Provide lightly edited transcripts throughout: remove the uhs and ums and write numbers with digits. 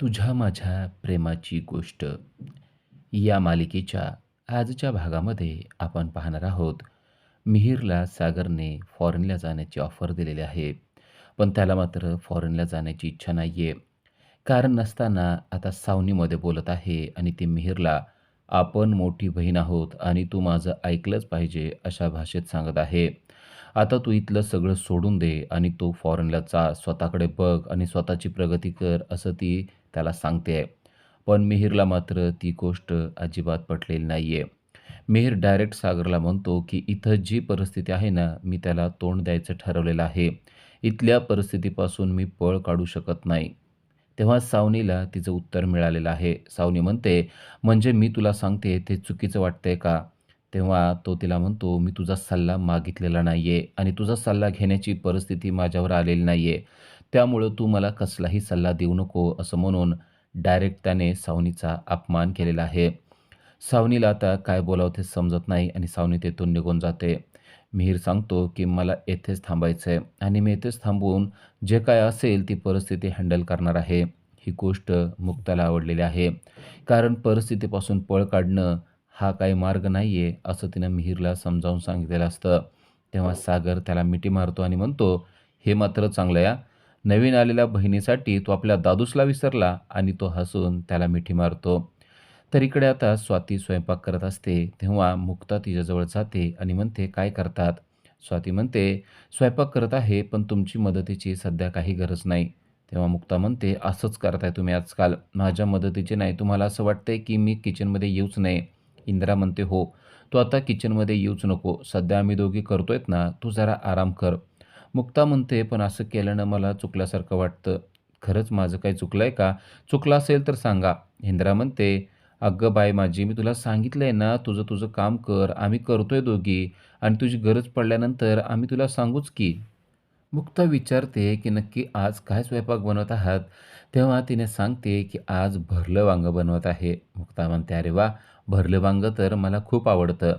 तुझ्या माझ्या प्रेमाची गोष्ट या मालिकेच्या आजच्या भागामध्ये आपण पाहणार आहोत. मिहिरला सागरने फॉरेनला जाण्याची ऑफर दिलेली आहे. पण त्याला मात्र फॉरेनला जाण्याची इच्छा नाही आहे. कारण नसताना आता सावनीमध्ये बोलत आहे आणि ती मिहिरला आपण मोठी बहीण आहोत आणि तू माझं ऐकलंच पाहिजे अशा भाषेत सांगत आहे. आता तू इथलं सगळं सोडून दे आणि तो फॉरेनला जा, स्वतःकडे बघ आणि स्वतःची प्रगती कर असं ती त्याला सांगते. पण मिहिरला मात्र ती गोष्ट अजिबात पटलेली नाहीये. मिहिर डायरेक्ट सागरला म्हणतो, की "इथं जी परिस्थिती आहे ना, मी त्याला तोंड द्यायचं ठरवलेलं आहे. इथल्या परिस्थितीपासून मी पळ काढू शकत नाही." तेव्हा सावनीला तिचं उत्तर मिळालेलं आहे. सावनी म्हणते, "म्हणजे मी तुला सांगते ते चुकीचं वाटतंय का?" तेव्हा तो तिला म्हणतो, "मी तुझा सल्ला मागितलेला नाहीये आणि तुझा सल्ला घेण्याची परिस्थिती माझ्यावर आलेली नाहीये. त्यामुळं तू मला कसलाही सल्ला देऊ नको." असं म्हणून डायरेक्ट त्याने सावनीचा अपमान केलेला आहे. सावनीला आता काय बोलावं ते समजत नाही आणि सावनी तेथून निघून जाते. मिहीर सांगतो, की "मला येथेच थांबायचं आहे आणि मी येथेच थांबून जे काय असेल ती परिस्थिती हँडल करणार आहे." ही गोष्ट मुक्ताला आवडलेली आहे. कारण परिस्थितीपासून पळ काढणं हा काही मार्ग नाही आहे, असं तिनं मिहीरला समजावून सांगितलेलं असतं. तेव्हा सागर त्याला मिठी मारतो आणि म्हणतो, "हे मात्र चांगलं आहे नवीन आलेल्या बहिणीसाठी तू आपल्या दादूसला विसरला." आणि तो हसून त्याला मिठी मारतो. तर इकडे आता स्वाती स्वयंपाक करत असते. तेव्हा मुक्ता तिच्याजवळ जाते आणि म्हणते, "काय करतात?" स्वाती म्हणते, "स्वयंपाक करत आहे, पण तुमची मदतीची सध्या काही गरज नाही." तेव्हा मुक्ता म्हणते, "असंच करताय तुम्ही आजकाल. माझ्या मदतीची नाही. तुम्हाला असं वाटतंय की मी किचनमध्ये येऊच नये." इंदिरा म्हणते, "हो, तू आता किचनमध्ये येऊच नको. सध्या आम्ही दोघी करतोयत ना, तू जरा आराम कर." मुक्ता म्हणते, "पण असं केल्यानं मला चुकल्यासारखं वाटतं." "खरंच माझं काही चुकलंय का? चुकलं असेल तर सांगा." इंदिरा म्हणते, "अगं बाई माझी, मी तुला सांगितलंय ना, तुझं तुझं काम कर. आम्ही करतोय दोघी आणि तुझी गरज पडल्यानंतर आम्ही तुला सांगूच की." मुक्ता विचारते, की "नक्की आज काय स्वयंपाक बनवत आहात?" तेव्हा तिने सांगते, की "आज भरलं वांगं बनवत आहे." मुक्ता म्हणते, "अरे वाह! भरलं वांगं तर मला खूप आवडतं."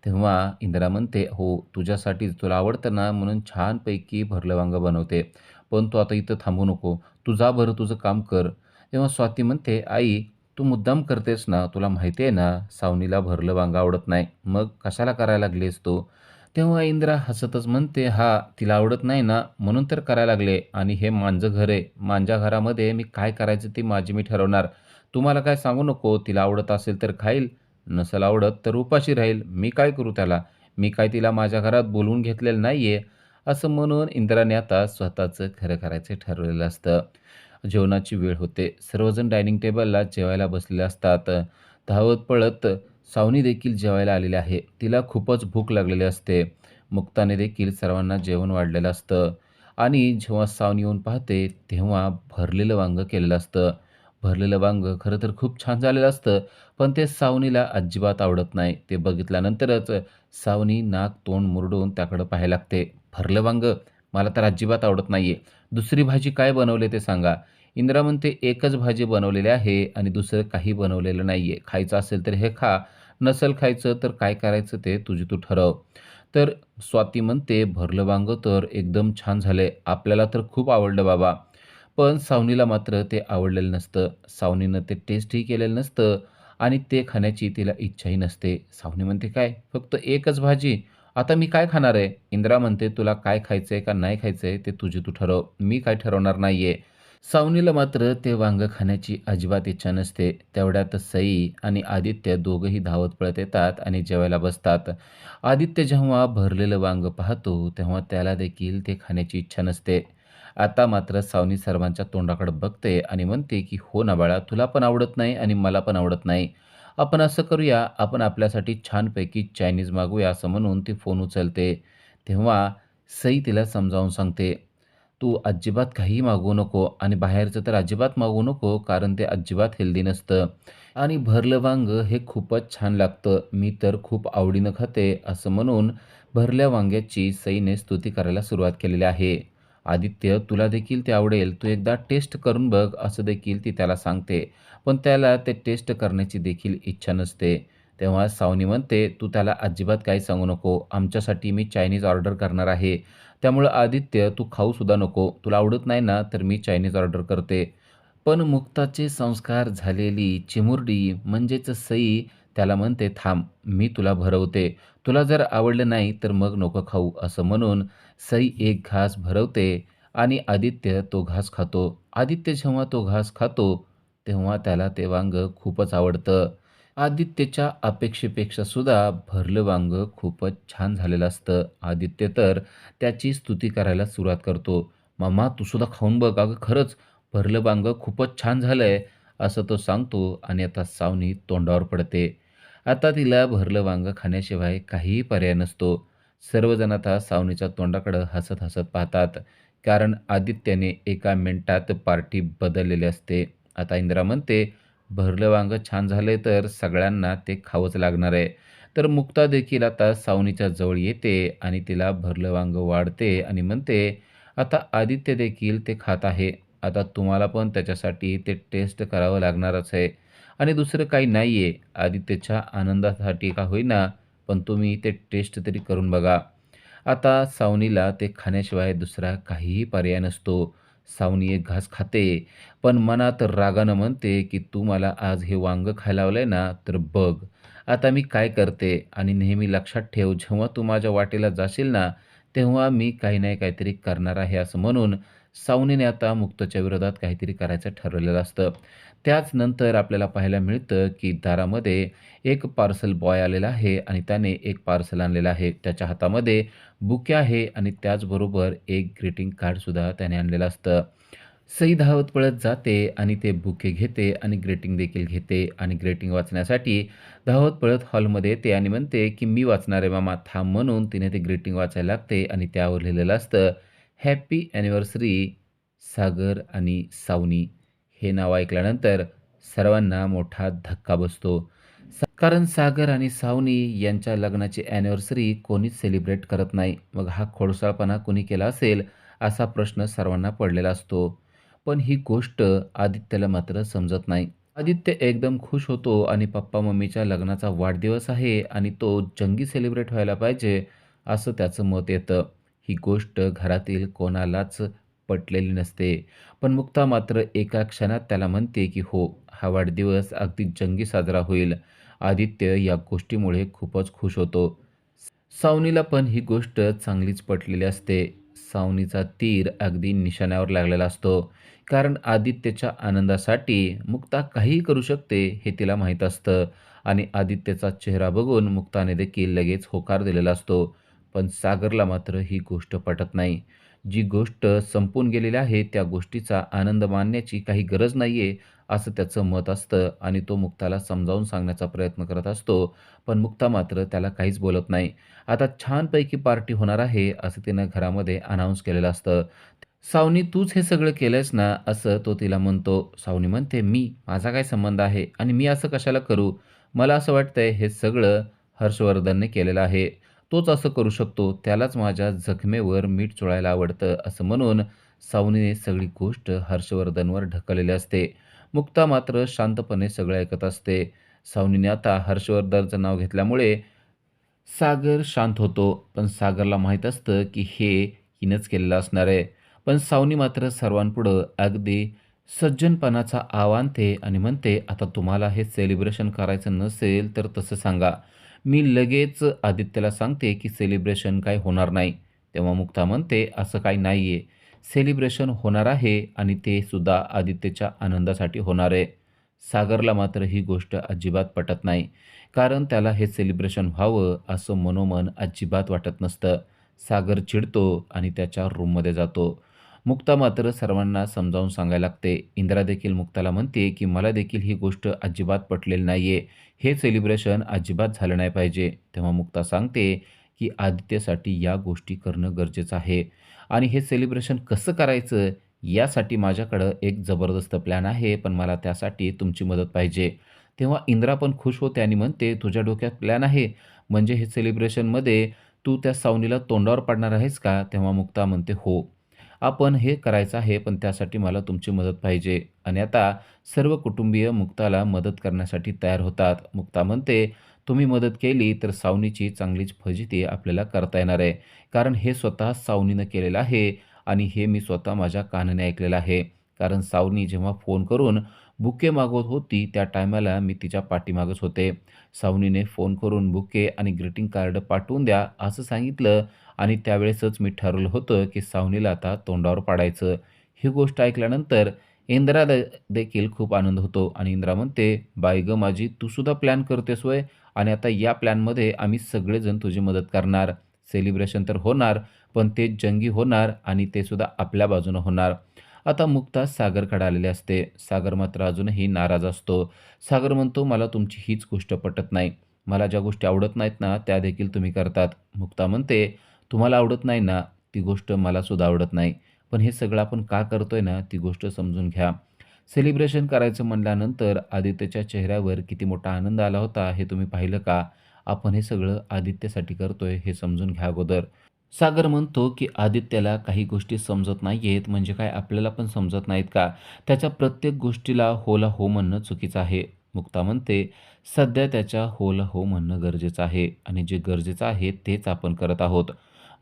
तेव्हा इंदिरा म्हणते, "हो, तुझ्यासाठीच. तुला आवडतं ना, म्हणून छानपैकी भरलं वांगं बनवते. पण तू आता इथं थांबू नको. तू जा बरं तुझं काम कर." तेव्हा स्वाती म्हणते, "आई, तू मुद्दाम करतेस ना. तुला माहिती आहे ना, सावनीला भरलं वांगं आवडत नाही. मग कशाला करायला लागलीस तू?" तेव्हा इंदिरा हसतच म्हणते, "हां, तिला आवडत नाही ना, म्हणून तर करायला लागले आणि हे माझं घर आहे. माझ्या घरामध्ये मी काय करायचं ते माझी मी ठरवणार. तुम्हाला काय सांगू नको. तिला आवडत असेल तर खाईल, नसेल आवडत तर उपाशी राहील. मी काय करू त्याला? मी काय तिला माझ्या घरात बोलवून घेतलेलं नाहीये." असं म्हणून इंदिराने आता स्वतःचं खरं करायचं ठरवलेलं असतं. जेवणाची वेळ होते. सर्वजण डायनिंग टेबलला जेवायला बसलेले असतात. धावत पळत सावनी देखील जेवायला आलेली आहे. तिला खूपच भूक लागलेली असते. मुक्ताने देखील सर्वांना जेवण वाढलेलं असतं आणि जेव्हा सावनी येऊन पाहते, तेव्हा भरलेलं वांगं केलेलं असतं. भरलेलं वांगं खरं तर खूप छान झालेलं असतं, पण ते सावनीला अजिबात आवडत नाही. ते बघितल्यानंतरच सावनी नाक तोंड मुरडून त्याकडं पाहायला लागते. "भरलं वांगं? मला तर अजिबात आवडत नाहीये. दुसरी भाजी काय बनवली ते सांगा." इंदिरा म्हणते, "एकच भाजी बनवलेली आहे आणि दुसरं काही बनवलेलं नाहीये. खायचं असेल तर हे खा, नसेल खायचं तर काय करायचं ते तुझी तू ठरव." तर स्वाती म्हणते, "भरलं वांगं तर एकदम छान झालंय. आपल्याला तर खूप आवडलं बाबा." पण सावनीला मात्र ते आवडलेलं नसतं. सावनीनं ते टेस्टही केलेलं नसतं आणि ते खाण्याची तिला इच्छाही नसते. सावनी म्हणते, "काय? फक्त एकच भाजी? आता मी काय खाणार आहे?" इंदिरा म्हणते, "तुला काय खायचंय का नाही खायचंय ते तुझी तू ठरव. मी काय ठरवणार नाहीये." सावनीला मात्र ते वांगं खाण्याची अजिबात इच्छा नसते. तेवढ्यात सई आणि आदित्य दोघंही धावत पळत येतात आणि जेवायला बसतात. आदित्य जेव्हा भरलेलं वांगं पाहतो, तेव्हा त्याला देखील ते खाण्याची इच्छा नसते. आता मात्र सावनी सर्वांच्या तोंडाकडे बघते आणि म्हणते, की "हो ना बाळा, तुला पण आवडत नाही आणि मला पण आवडत नाही. आपण असं करूया, आपण आपल्यासाठी छानपैकी चायनीज मागवूया." असं म्हणून ती फोन उचलते. तेव्हा सई तिला समजावून सांगते, "तू अजिबात काहीही मागवू नको आणि बाहेरचं तर अजिबात मागवू नको, कारण ते अजिबात हेल्दी नसतं आणि भरलं वांगं हे खूपच छान लागतं. मी तर खूप आवडीनं खाते." असं म्हणून भरल्या वांग्याची सईने स्तुती करायला सुरुवात केलेली आहे. "आदित्य, तुला देखील ते आवडेल. तू एकदा टेस्ट करून बघ." असं देखील ती त्याला सांगते. पण त्याला ते टेस्ट करण्याची देखील इच्छा नसते. तेव्हा सावनी म्हणते, "तू त्याला अजिबात काही सांगू नको. आमच्यासाठी मी चायनीज ऑर्डर करणार आहे. त्यामुळं आदित्य तू खाऊसुद्धा नको. तुला आवडत नाही ना, तर मी चायनीज ऑर्डर करते." पण मुक्ताचे संस्कार झालेली चिमुरडी म्हणजेच सई त्याला म्हणते, "थांब, मी तुला भरवते. तुला जर आवडलं नाही तर मग नको खाऊ." असं म्हणून सई एक घास भरवते आणि आदित्य तो घास खातो. आदित्य जेव्हा तो घास खातो, तेव्हा त्याला ते वांगं खूपच आवडतं. आदित्यच्या अपेक्षेपेक्षा सुद्धा भरलं वांगं खूपच छान झालेलं असतं. आदित्य तर त्याची स्तुती करायला सुरुवात करतो. "मामा, तू सुद्धा खाऊन बघ. अगं खरंच भरलं वांगं खूपच छान झालंय," असं तो सांगतो आणि आता सावनी तोंडावर पडते. आता तिला भरलं वांगं खाण्याशिवाय काहीही पर्याय नसतो. सर्वजण आता सावनीच्या तोंडाकडं हसत-हसत पाहतात. कारण आदित्यने एका मिनिटात पार्टी बदललेली असते. आता इंदिरा म्हणते, "भरलं वांगं छान झालंय तर सगळ्यांना ते खावंच लागणार आहे." तर मुक्ता देखील आता सावनीच्या जवळ येते आणि तिला भरलं वांगं वाढते आणि म्हणते, "आता आदित्य देखील ते खात आहे. आता तुम्हाला पण त्याच्यासाठी ते टेस्ट करावं लागणारच आहे आणि दुसरं काही नाही आहे. आदित्यच्या आनंदासाठी का होईना, पण तुम्ही ते टेस्ट तरी करून बघा." आता सावनीला ते खाण्याशिवाय दुसरा काहीही पर्याय नसतो. सावनी एक घास खाते, पण मनात रागानं म्हणते, की "तू मला आज हे वांगं खायला लावलंय ना, तर बघ आता मी काय करते आणि नेहमी लक्षात ठेव, जेव्हा तू माझ्या वाटेला जाशील ना, तेव्हा मी काही नाही काहीतरी करणार आहे." असं म्हणून सावनीने आता मुक्ताच्या विरोधात काहीतरी करायचं ठरवलेलं असतं. त्याच नंतर आपल्याला पाहायला मिळतं, की दारामध्ये एक पार्सल बॉय आलेला आहे आणि त्याने एक पार्सल आणलेलं आहे. त्याच्या हातामध्ये बुके आहे आणि त्याचबरोबर एक ग्रीटिंग कार्डसुद्धा त्याने आणलेलं असतं. सई धावत पळत जाते आणि ते बुके घेते आणि ग्रीटिंग देखील घेते आणि ग्रीटिंग वाचण्यासाठी धावत पळत हॉलमध्ये येते आणि म्हणते, की "मी वाचणार आहे मामा, थांब." म्हणून तिने ते ग्रीटिंग वाचायला लागते आणि त्यावर लिहिलेलं असतं, "हॅपी अॅनिव्हर्सरी सागर आणि सावनी." हे नाव ऐकल्यानंतर सर्वांना मोठा धक्का बसतो. कारण सागर आणि सावनी यांच्या लग्नाची अॅनिव्हर्सरी कोणीच सेलिब्रेट करत नाही. मग हा खोडसाळपणा कोणी केला असेल, असा प्रश्न सर्वांना पडलेला असतो. पण ही गोष्ट आदित्यला मात्र समजत नाही. आदित्य एकदम खुश होतो आणि पप्पा-मम्मीच्या लग्नाचा वाढदिवस आहे आणि तो जंगी सेलिब्रेट व्हायला पाहिजे, असं त्याचं मत येतं. ही गोष्ट घरातील कोणालाच पटलेली नसते. पण मुक्ता मात्र एका क्षणात त्याला म्हणते, की "हो, हा वाढदिवस अगदी जंगी साजरा होईल." आदित्य या गोष्टीमुळे खूपच खुश होतो. सावनीला पण ही गोष्ट चांगलीच पटलेली असते. सावनीचा तीर अगदी निशाण्यावर लागलेला असतो. कारण आदित्यच्या आनंदासाठी मुक्ता काहीही करू शकते हे तिला माहीत असतं आणि आदित्यचा चेहरा बघून मुक्ताने देखील लगेच होकार दिलेला असतो. पण सागरला मात्र ही गोष्ट पटत नाही. जी गोष्ट संपून गेलेली आहे त्या गोष्टीचा आनंद मानण्याची काही गरज नाहीये, असं त्याचं मत असतं आणि तो मुक्ताला समजावून सांगण्याचा प्रयत्न करत असतो. पण मुक्ता मात्र त्याला काहीच बोलत नाही. आता छानपैकी पार्टी होणार आहे, असं तिनं घरामध्ये अनाउन्स केलेलं असतं. "सावनी, तूच हे सगळं केलंयस ना?" असं तो तिला म्हणतो. सावनी म्हणते, "मी? माझा काय संबंध आहे? आणि मी असं कशाला करू? मला असं वाटतंय हे सगळं हर्षवर्धनने केलेलं आहे. तोच असं करू शकतो. त्यालाच माझ्या जखमेवर मीठ चोळायला आवडतं." असं म्हणून सावनीने सगळी गोष्ट हर्षवर्धनवर ढकललेली असते. मुक्ता मात्र शांतपणे सगळं ऐकत असते. सावनीने आता हर्षवर्धनचं नाव घेतल्यामुळे सागर शांत होतो. पण सागरला माहीत असतं, की हे हिनंच केलेलं असणार आहे. पण सावनी मात्र सर्वांपुढं अगदी सज्जनपणाचा आव आणते आणि म्हणते, "आता तुम्हाला हे सेलिब्रेशन करायचं नसेल तर तसं सांगा. मी लगेच आदित्यला सांगते, की सेलिब्रेशन काही होणार नाही." तेव्हा मुक्ता म्हणते, "असं काही नाहीये. सेलिब्रेशन होणार आहे आणि ते सुद्धा आदित्यच्या आनंदासाठी होणार आहे." सागरला मात्र ही गोष्ट अजिबात पटत नाही. कारण त्याला हे सेलिब्रेशन व्हावं असं मनोमन अजिबात वाटत नसतं. सागर चिडतो आणि त्याच्या रूममध्ये जातो. मुक्ता मात्र सर्वांना समजावून सांगायला लागते. इंदिरा देखील मुक्ताला म्हणते, की "मला देखील ही गोष्ट अजिबात पटलेली नाहीये. हे सेलिब्रेशन अजिबात झालं नाही पाहिजे." तेव्हा मुक्ता सांगते, की "आदित्यसाठी या गोष्टी करणं गरजेचं आहे आणि हे सेलिब्रेशन कसं करायचं यासाठी माझ्याकडं एक जबरदस्त प्लॅन आहे, पण मला त्यासाठी तुमची मदत पाहिजे." तेव्हा इंदिरा पण खुश होते आणि म्हणते, "तुझ्या डोक्यात प्लॅन आहे? म्हणजे हे सेलिब्रेशनमध्ये तू त्या सावनीला तोंडावर पाडणार आहेस का?" तेव्हा मुक्ता म्हणते, "हो, आपण हे करायचं आहे, पण त्यासाठी मला तुमची मदत पाहिजे." आणि आता सर्व कुटुंबीय मुक्ताला मदत करण्यासाठी तयार होतात. मुक्ता म्हणते, "तुम्ही मदत केली तर सावनीची चांगलीच फजिती आपल्याला करता येणार आहे. कारण हे स्वतः सावनीनं केलेलं आहे आणि हे मी स्वतः माझ्या कानाने ऐकलेलं आहे." कारण सावनी जेव्हा फोन करून बुके मागवत होती, त्या टायमाला मी तिच्या पाठीमागच होते. सावनीने फोन करून बुके आणि ग्रीटिंग कार्ड पाठवून द्या, असं सांगितलं आणि त्यावेळेसच मी ठरवलं होतं, की सावनीला आता तोंडावर पाडायचं. ही गोष्ट ऐकल्यानंतर इंद्राला देखील खूप आनंद होतो आणि इंद्रा म्हणते, "बाई गं माझी, तू सुद्धा प्लॅन करतेस होय? आणि आता या प्लॅनमध्ये आम्ही सगळेजण तुझी मदत करणार. सेलिब्रेशन तर होणार, पण ते जंगी होणार आणि ते सुद्धा आपल्या बाजूनं होणार." आता मुक्ता सागरकडे आलेली असते. सागर मात्र अजूनही नाराज असतो. सागर म्हणतो, "मला तुमची हीच गोष्ट पटत नाही. मला ज्या गोष्टी आवडत नाहीत ना, त्या देखील तुम्ही करतात." मुक्ता म्हणते, "तुम्हाला आवडत नाही ना, ती गोष्ट मला सुद्धा आवडत नाही. पण हे सगळं आपण का करतोय ना, ती गोष्ट समजून घ्या." सेलिब्रेशन करायचं म्हणल्यानंतर आदित्यच्या चेहऱ्यावर किती मोठा आनंद आला होता, हे तुम्ही पाहिलं का? आपण हे सगळं आदित्यसाठी करतोय, हे समजून घ्या अगोदर. सागर म्हणतो, की आदित्याला काही गोष्टी समजत नाहीयेत, म्हणजे काय आपल्याला पण समजत नाहीत का? त्याच्या प्रत्येक गोष्टीला होला हो म्हणणं चुकीचं आहे. मुक्ता म्हणते, "सध्या त्याच्या होला हो म्हणणं गरजेचं आहे आणि जे गरजेचं आहे तेच आपण करत आहोत.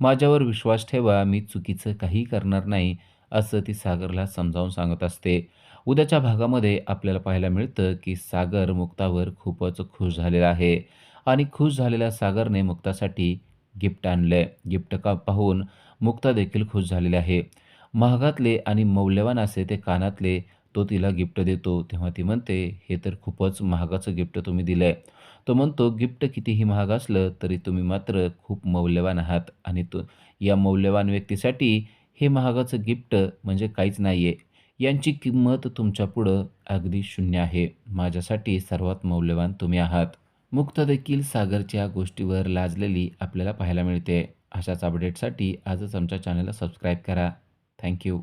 माझ्यावर विश्वास ठेवा, मी चुकीचं काहीही करणार नाही." असं ती सागरला समजावून सांगत असते. उद्याच्या भागामध्ये आपल्याला पाहायला मिळतं, की सागर मुक्तावर खूपच खुश झालेला आहे आणि खुश झालेल्या सागरने मुक्तासाठी गिफ्ट आणलंय. गिफ्ट का पाहून मुक्ता देखील खुश झालेली आहे. महागातले आणि मौल्यवान असे ते कानातले तो तिला गिफ्ट देतो. तेव्हा ती म्हणते, "हे तर खूपच महागाचं गिफ्ट तुम्ही दिलंय." तो म्हणतो, "गिफ्ट कितीही महाग असलं तरी तुम्ही मात्र खूप मौल्यवान आहात आणि या मौल्यवान व्यक्तीसाठी हे महागाचं गिफ्ट म्हणजे काहीच नाहीये. यांची किंमत तुमच्यापुढं अगदी शून्य आहे. माझ्यासाठी सर्वात मौल्यवान तुम्ही आहात." मुक्ता देखील सागरच्या गोष्टीवर लाजलेली आपल्याला पाहायला मिळते. अशाच अपडेटसाठी आजच आमच्या चॅनलला सबस्क्राईब करा. Thank you.